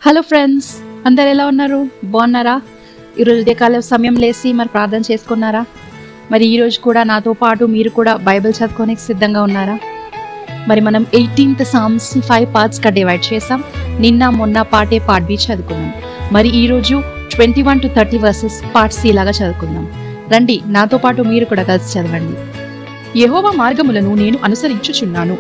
Hello friends, అందరు ఎలా ఉన్నారు? బాగున్నారా? ఈరోజు ఉదయకాల సమయం లేసి మరి ప్రార్థన చేసుకున్నారా? మరి ఈరోజు కూడా నాతో పాటు మీరు కూడా బైబిల్ చదువుకోనికి సిద్ధంగా ఉన్నారా? మరి మనం 18th Psalms 5 పార్ట్స్గా డివైడ్ చేసాం. నిన్న మొన్న పార్ట్ ఏ పార్ట్ బి చదువుకున్నాం. మరి ఈరోజు 21 to 30 వర్సెస్ పార్ట్ సి లాగా చదువుకుందాం. రండి, నాతో పాటు మీరు కూడా కలిసి చదవండి. యెహోవా మార్గములను నేను అనుసరించుచున్నాను,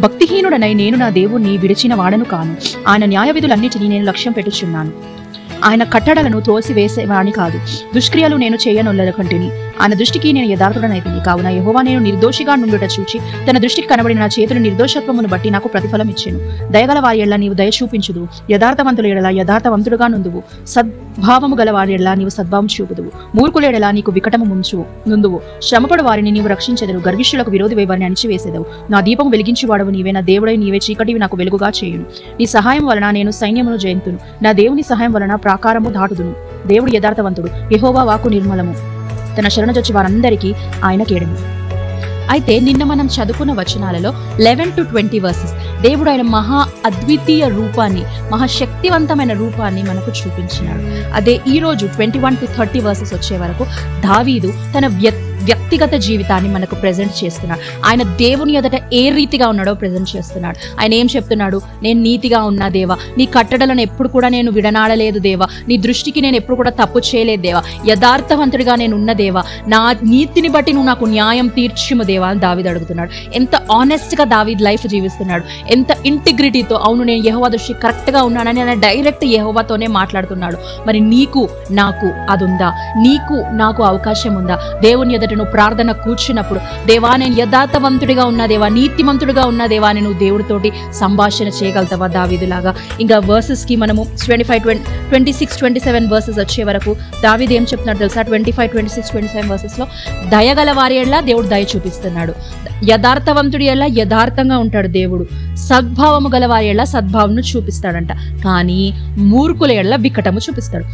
భక్తిహీనుడనై నేను నా దేవుణ్ణి విడిచిన వాడను కాను. ఆయన న్యాయ విధులన్నిటినీ నేను లక్ష్యం పెట్టుచున్నాను. ఆయన కట్టడలను తోసివేసేవాడిని కాదు. దుష్క్రియలు నేను చేయనొల్లకంటిని. ఆయన దృష్టికి నేను యథార్థుడనైతిని. కావున యెహోవా నేను నిర్దోషిగా నుండుట చూచి తన దృష్టికి కనబడిన నా చేతుల నిర్దోషత్వమును బట్టి నాకు ప్రతిఫలం ఇచ్చెను. దయగల వారి ఎడల నీవు దయ చూపించుదు, యథార్థవంతుల ఎడల యథార్థవంతుడుగా నుండువు. సద్భావము గల వారి ఎడల నీవు సద్భావం చూపుదువు. మూర్ఖుల ఎడల నీకు వికటము నుందువు. శ్రమపడు వారిని నీవు రక్షించెదవు, గర్విష్ఠులకు విరోధి వారిని అణిచివేసేదవు. నా దీపము వెలిగించువాడవు నీవే, నా దేవుడై నీవే, చీకటివి నాకు వెలుగుగా చేయును. నీ సహాయం వలన నేను సైన్యమును జయింతును, నా దేవుని సహాయం వలన ప్రాకారము దాటుదును. దేవుడు యథార్థవంతుడు, యెహోవా వాక్కు నిర్మలము, తన శరణుజొచ్చి వారందరికీ ఆయన కేడము. అయితే నిన్న మనం చదువుకున్న వచనాలలో 11 to 20 వర్సెస్ దేవుడు ఆయన మహా అద్వితీయ రూపాన్ని, మహాశక్తివంతమైన రూపాన్ని మనకు చూపించినాడు. అదే ఈరోజు 21 to 30 వర్సెస్ వచ్చే వరకు దావీదు తన వ్యక్తిగత జీవితాన్ని మనకు ప్రెజెంట్ చేస్తున్నాడు. ఆయన దేవుని ఎదుట ఏ రీతిగా ఉన్నాడో ప్రెజెంట్ చేస్తున్నాడు. ఆయన ఏం చెప్తున్నాడు? నేను నీతిగా ఉన్నా దేవా, నీ కట్టడలను ఎప్పుడు కూడా నేను విడనాడలేదు దేవా, నీ దృష్టికి నేను ఎప్పుడు కూడా తప్పు చేయలేదు దేవా, యథార్థవంతుడిగా నేను ఉన్న దేవా, నా నీతిని బట్టి నువ్వు నాకు న్యాయం తీర్చుము దేవా అని దావీదు అడుగుతున్నాడు. ఎంత ఆనెస్ట్గా దావీదు లైఫ్ జీవిస్తున్నాడు, ఎంత ఇంటిగ్రిటీతో, అవును నేను యెహోవా దృష్టి కరెక్ట్గా ఉన్నానని ఆయన డైరెక్ట్ యెహోవాతోనే మాట్లాడుతున్నాడు. మరి నీకు నాకు అది ఉందా? నీకు నాకు అవకాశం ఉందా? దేవుని ఎదుట నువ్వు ప్రార్థన కూర్చున్నప్పుడు, దేవా నేను యథార్థవంతుడిగా ఉన్నా దేవా, నీతిమంతుడిగా ఉన్నా దేవా అని నువ్వు దేవుడితోటి సంభాషణ చేయగలుగుతావా దావీదులాగా? ఇంకా వర్సెస్ కి మనము 25, 26, 27 వర్సెస్ వచ్చే వరకు దావీదు ఏం చెప్తున్నాడు తెలుసా? 25, 26, 27 వర్సెస్ లో దయగల వారి ఎడల దేవుడు దయ చూపిస్తున్నాడు, యథార్థవంతుడి ఎడల యథార్థంగా ఉంటాడు దేవుడు, సద్భావము గల వారి ఎడల సద్భావమును చూపిస్తాడంట. కానీ మూర్ఖుల ఎడల వికటము చూపిస్తాడు.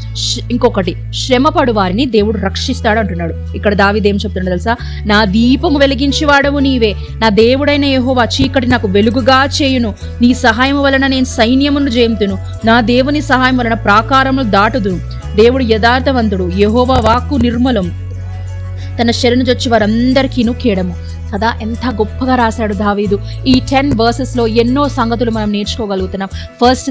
ఇంకొకటి, శ్రమపడు వారిని దేవుడు రక్షిస్తాడు అంటున్నాడు. ఇక్కడ దావీదు ఏం చెప్తున్నాడు తెలుసా? నా దీపము వెలిగించేవాడవు నీవే, నా దేవుడైన యెహోవా చీకటి నాకు వెలుగుగా చేయును. నీ సహాయం వలన నేను సైన్యమును జయింతును, నా దేవుని సహాయం వలన ప్రాకారములు దాటుదును. దేవుడు యథార్థవంతుడు, యెహోవా వాక్కు నిర్మలం, తన శరణుజొచ్చి వారందరికీను కేడము. కదా, ఎంత గొప్పగా రాశాడు దావీదు. ఈ 10 వర్సెస్ లో ఎన్నో సంగతులు మనం నేర్చుకోగలుగుతున్నాం.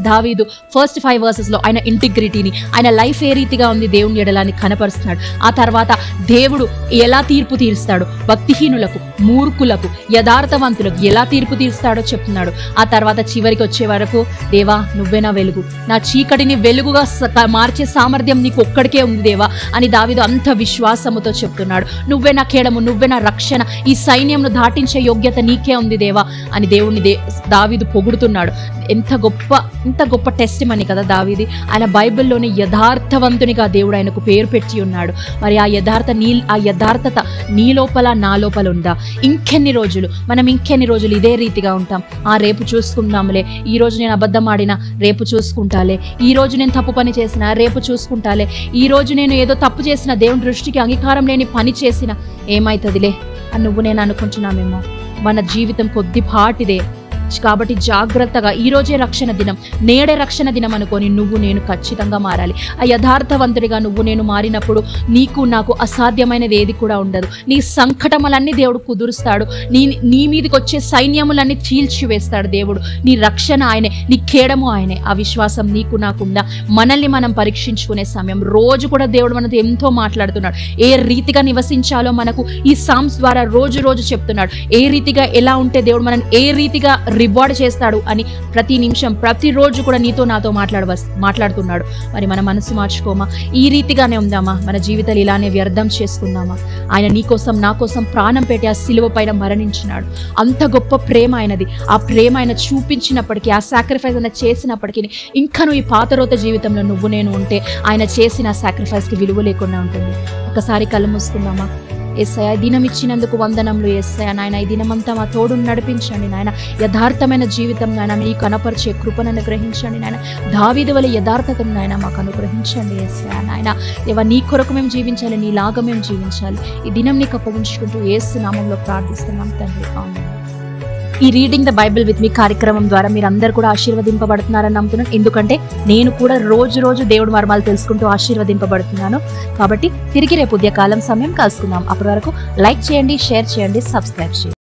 దావీదు ఫస్ట్ 5 వర్సెస్ లో ఆయన ఇంటిగ్రిటీని, ఆయన లైఫ్ ఏ రీతిగా ఉంది దేవుని ఎడలాన్ని కనపరుస్తున్నాడు. ఆ తర్వాత దేవుడు ఎలా తీర్పు తీరుస్తాడు, భక్తిహీనులకు, మూర్ఖులకు, యథార్థవంతులకు ఎలా తీర్పు తీరుస్తాడో చెప్తున్నాడు. ఆ తర్వాత చివరికి వచ్చే వరకు, దేవా నువ్వే నా వెలుగు, నా చీకటిని వెలుగుగా మార్చే సామర్థ్యం నీకు ఒక్కడికే ఉంది దేవా అని దావీదు అంత విశ్వాసముతో చెప్తున్నాడు. నువ్వే నా కేడము, నువ్వే నా రక్షణ, ఈ సైన్యంను దాటించే యోగ్యత నీకే ఉంది దేవా అని దేవుణ్ణి దావీదు పొగుడుతున్నాడు. ఎంత గొప్ప టెస్టిమనీ కదా దావీది. ఆయన బైబిల్లోని యథార్థవంతునిగా దేవుడు ఆయనకు పేరు పెట్టి ఉన్నాడు. మరి ఆ యథార్థత నీ లోపల నా లోపల ఉందా? మనం ఇంకెన్ని రోజులు ఇదే రీతిగా ఉంటాం? రేపు చూసుకుందాంలే, ఈ రోజు నేను అబద్ధం ఆడినా రేపు చూసుకుంటాలే, ఈ రోజు నేను తప్పు పని చేసినా రేపు చూసుకుంటాలే, ఈ రోజు నేను ఏదో తప్పు చేసిన, దేవుని దృష్టికి అంగీకారం లేని పని చేసిన ఏమైతుందిలే అని నువ్వు నేను అనుకుంటున్నామేమో. మన జీవితం కొద్దిపాటిదే కాబట్టి జాగ్రత్తగా, ఈరోజే రక్షణ దినం, నేడే రక్షణ దినం అనుకొని నువ్వు నేను ఖచ్చితంగా మారాలి. ఆ యథార్థవంతుడిగా నువ్వు నేను మారినప్పుడు నీకు నాకు అసాధ్యమైనది ఏది కూడా ఉండదు. నీ సంకటములన్నీ దేవుడు కుదురుస్తాడు, నీ మీదకి వచ్చే సైన్యములన్నీ చీల్చివేస్తాడు దేవుడు. నీ రక్షణ ఆయనే, నీ కేడము ఆయనే. ఆ విశ్వాసం నీకు నాకుందా? మనల్ని మనం పరీక్షించుకునే సమయం. రోజు కూడా దేవుడు మనతో ఎంతో మాట్లాడుతున్నాడు. ఏ రీతిగా నివసించాలో మనకు ఈ సామ్స్ ద్వారా రోజు చెప్తున్నాడు. ఏ రీతిగా ఎలా ఉంటే దేవుడు మనల్ని ఏ రీతిగా రివార్డ్ చేస్తాడు అని ప్రతి నిమిషం, ప్రతిరోజు కూడా నీతో నాతో మాట్లాడుతున్నాడు. మరి మన మనసు మార్చుకోమా? ఈ రీతిగానే ఉందామా? మన జీవితాలు ఇలానే వ్యర్థం చేసుకుందామా? ఆయన నీ కోసం నా కోసం ప్రాణం పెట్టి ఆ సిలువ పైన మరణించినాడు. అంత గొప్ప ప్రేమ ఆయనది. ఆ ప్రేమ ఆయన చూపించినప్పటికీ, ఆ సాక్రిఫైస్ ఆయన చేసినప్పటికీ, ఇంకా నువ్వు ఈ పాతరోత జీవితంలో నువ్వు నేను ఉంటే ఆయన చేసిన సాక్రిఫైస్కి విలువ లేకుండా ఉంటుంది. ఒకసారి కళ్ళు మూసుకుందామా? యేసయ్య దినం ఇచ్చినందుకు వందనములు యేసయ్య. నాయన ఈ దినమంతా మా తోడు నడిపించండి నాయన. యథార్థమైన జీవితం నాయన మీకు కనపరిచే కృపను అనుగ్రహించండి నాయన. దావీదు వలె యథార్థతను నాయన మాకు అనుగ్రహించండి యేసయ్య. నాయన దేవా నీ కొరకు మేము జీవించాలి, నీలాగా మేము జీవించాలి. ఈ దినం నీకు అప్పగించుకుంటూ యేసు నామంలో ప్రార్థిస్తున్నాం తండ్రి, ఆమేన్. ఈ reading the Bible with me కార్యక్రమం ద్వారా మీరు అందరు కూడా ఆశీర్వదింపబడుతున్నారని నమ్ముతున్నాను. ఎందుకంటే నేను కూడా రోజు దేవుడి మర్మాలు తెలుసుకుంటూ ఆశీర్వదింపబడుతున్నాను. కాబట్టి తిరిగి రేపు ఉదయకాలం సమయం కలుసుకుందాం. అప్పటి వరకు లైక్ చేయండి, షేర్ చేయండి, సబ్స్క్రైబ్ చేయండి.